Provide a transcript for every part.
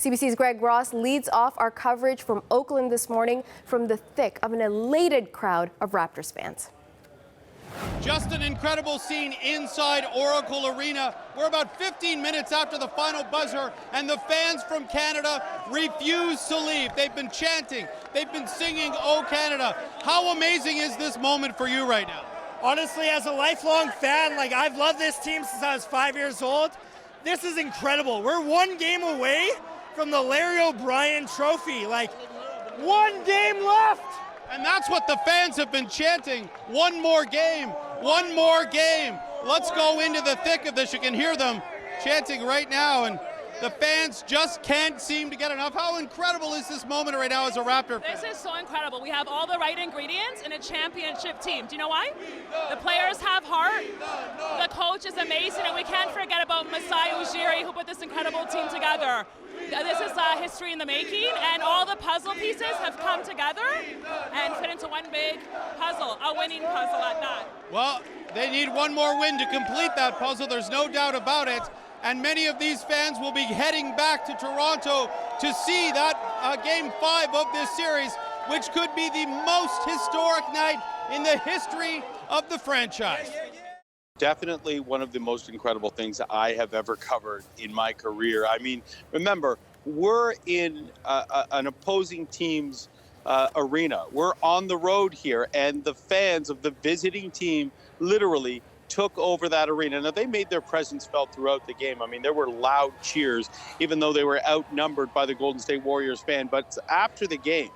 CBC's Greg Ross leads off our coverage from Oakland this morning from the thick of an elated crowd of Raptors fans. Just an incredible scene inside Oracle Arena. We're about 15 minutes after the final buzzer, and the fans from Canada refuse to leave. They've been chanting, they've been singing, "Oh Canada." How amazing is this moment for you right now? Honestly, as a lifelong fan, I've loved this team since I was 5 years old. This is incredible. We're one game away from the Larry O'Brien Trophy. One game left. And that's what the fans have been chanting. One more game, one more game. Let's go into the thick of this. You can hear them chanting right now, and the fans just can't seem to get enough. How incredible is this moment right now as a Raptor fan? This is so incredible. We have all the right ingredients in a championship team. Do you know why? The players have heart. The coach is amazing, and we can't forget about Masai Ujiri, who put this incredible team together. This is history in the making, and all the puzzle pieces have come together and fit into one big puzzle, a winning puzzle at that. Well, they need one more win to complete that puzzle. There's no doubt about it. And many of these fans will be heading back to Toronto to see that Game 5 of this series, which could be the most historic night in the history of the franchise. Definitely one of the most incredible things I have ever covered in my career. I mean, remember, we're in an opposing team's arena. We're on the road here, and the fans of the visiting team literally took over that arena. Now, they made their presence felt throughout the game. I mean, there were loud cheers, even though they were outnumbered by the Golden State Warriors fan. But after the game,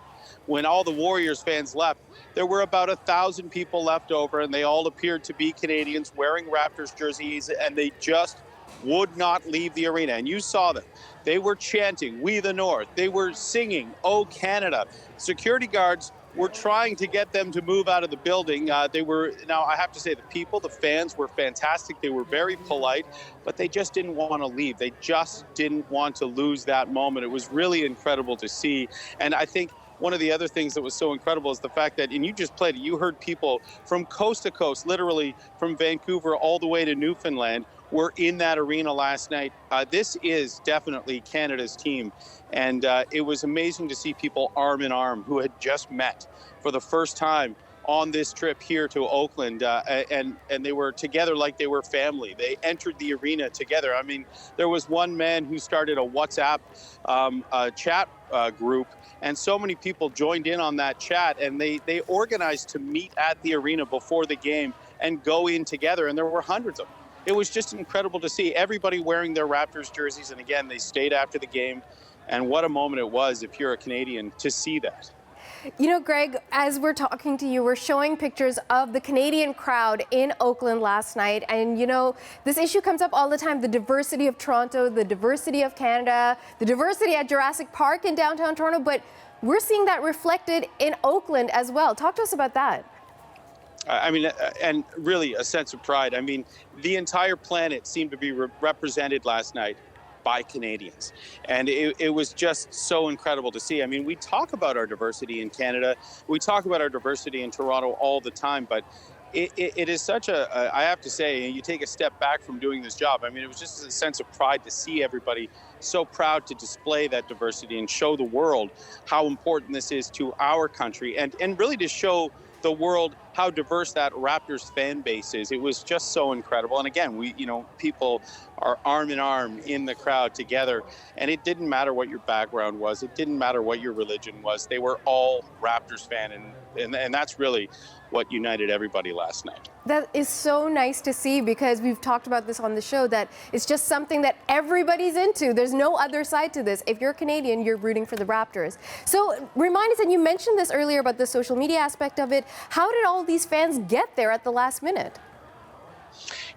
when all the Warriors fans left, there were about 1,000 people left over, and they all appeared to be Canadians wearing Raptors jerseys, and they just would not leave the arena. And you saw them. They were chanting, "We the North." They were singing, "Oh Canada." Security guards were trying to get them to move out of the building. Now I have to say, the fans were fantastic. They were very polite, but they just didn't want to leave. They just didn't want to lose that moment. It was really incredible to see. And I think one of the other things that was so incredible is the fact that, and you just played it, you heard people from coast to coast, literally from Vancouver all the way to Newfoundland, were in that arena last night. This is definitely Canada's team. And it was amazing to see people arm in arm who had just met for the first time on this trip here to Oakland, and they were together like they were family. They entered the arena together. I mean, there was one man who started a WhatsApp chat group, and so many people joined in on that chat, and they organized to meet at the arena before the game and go in together, and there were hundreds of them. It was just incredible to see everybody wearing their Raptors jerseys, and again, they stayed after the game, and what a moment it was if you're a Canadian to see that. You know, Greg, as we're talking to you, we're showing pictures of the Canadian crowd in Oakland last night. And, you know, this issue comes up all the time, the diversity of Toronto, the diversity of Canada, the diversity at Jurassic Park in downtown Toronto. But we're seeing that reflected in Oakland as well. Talk to us about that. I mean, and really a sense of pride. I mean, the entire planet seemed to be represented last night by Canadians. And it was just so incredible to see. I mean, we talk about our diversity in Canada. We talk about our diversity in Toronto all the time, but it is such I have to say, you take a step back from doing this job. I mean, it was just a sense of pride to see everybody so proud to display that diversity and show the world how important this is to our country, and really to show the world how diverse that Raptors fan base is. It was just so incredible. And again, people are arm in arm in the crowd together. And it didn't matter what your background was. It didn't matter what your religion was. They were all Raptors fan. And that's really what united everybody last night. That is so nice to see, because we've talked about this on the show, that it's just something that everybody's into. There's no other side to this. If you're Canadian, you're rooting for the Raptors. So remind us, and you mentioned this earlier about the social media aspect of it, how did all these fans get there at the last minute?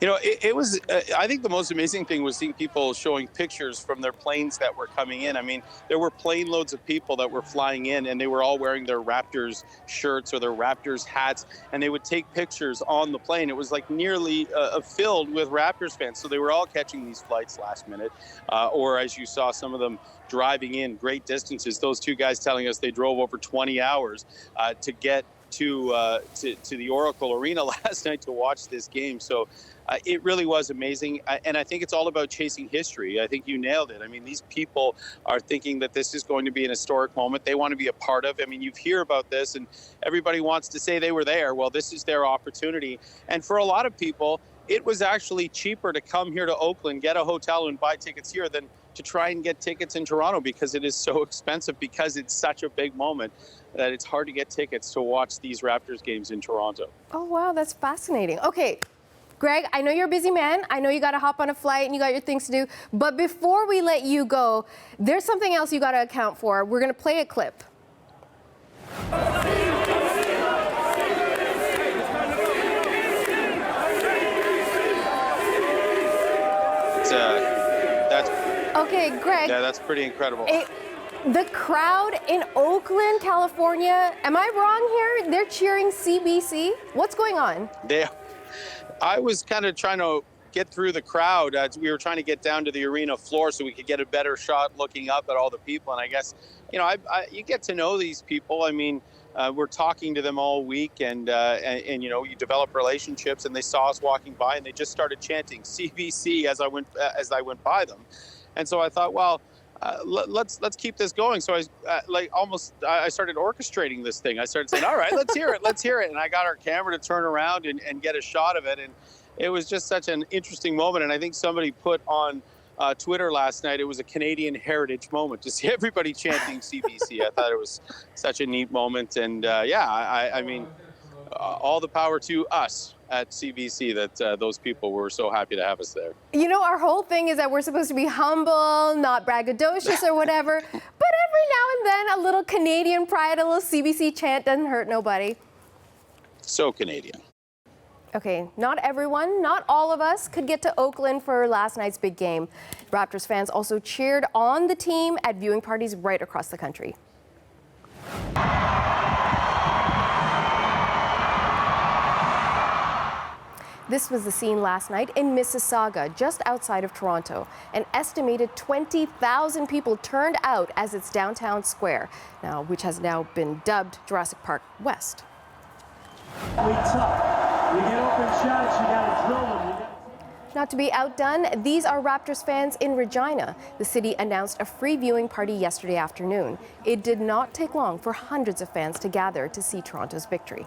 You know, it was, I think the most amazing thing was seeing people showing pictures from their planes that were coming in. I mean, there were plane loads of people that were flying in, and they were all wearing their Raptors shirts or their Raptors hats, and they would take pictures on the plane. It was like nearly filled with Raptors fans. So they were all catching these flights last minute, or as you saw, some of them driving in great distances. Those two guys telling us they drove over 20 hours to get to the Oracle Arena last night to watch this game. So It really was amazing. And I think it's all about chasing history. I think you nailed it. I mean, these people are thinking that this is going to be an historic moment. They want to be a part of. I mean, you hear about this and everybody wants to say they were there. Well, this is their opportunity. And for a lot of people, it was actually cheaper to come here to Oakland, get a hotel and buy tickets here than to try and get tickets in Toronto, because it is so expensive, because it's such a big moment that it's hard to get tickets to watch these Raptors games in Toronto. Oh, wow, that's fascinating. Okay, Greg, I know you're a busy man. I know you got to hop on a flight and you got your things to do. But before we let you go, there's something else you got to account for. We're going to play a clip. Okay, Greg. Yeah, that's pretty incredible. The crowd in Oakland, California, am I wrong here? They're cheering CBC? What's going on? I was kind of trying to get through the crowd. We were trying to get down to the arena floor so we could get a better shot looking up at all the people. And I guess, you get to know these people. I mean, we're talking to them all week, and you develop relationships. And they saw us walking by, and they just started chanting CBC as I went by them. And so I thought, well, let's keep this going. So I started orchestrating this thing. I started saying, all right, let's hear it. And I got our camera to turn around and get a shot of it. And it was just such an interesting moment. And I think somebody put on Twitter last night, it was a Canadian heritage moment to see everybody chanting CBC. I thought it was such a neat moment. And I mean, all the power to us at CBC that those people were so happy to have us there. Our whole thing is that we're supposed to be humble, not braggadocious or whatever, but every now and then a little Canadian pride, a little CBC chant doesn't hurt nobody. So Canadian. Okay, not everyone, not all of us could get to Oakland for last night's big game. Raptors fans also cheered on the team at viewing parties right across the country. This was the scene last night in Mississauga, just outside of Toronto. An estimated 20,000 people turned out as its downtown square, which has now been dubbed Jurassic Park West. Not to be outdone, these are Raptors fans in Regina. The city announced a free viewing party yesterday afternoon. It did not take long for hundreds of fans to gather to see Toronto's victory.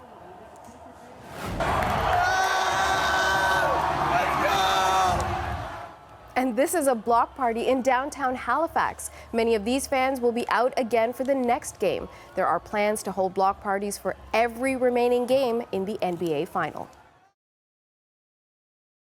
And this is a block party in downtown Halifax. Many of these fans will be out again for the next game. There are plans to hold block parties for every remaining game in the NBA final.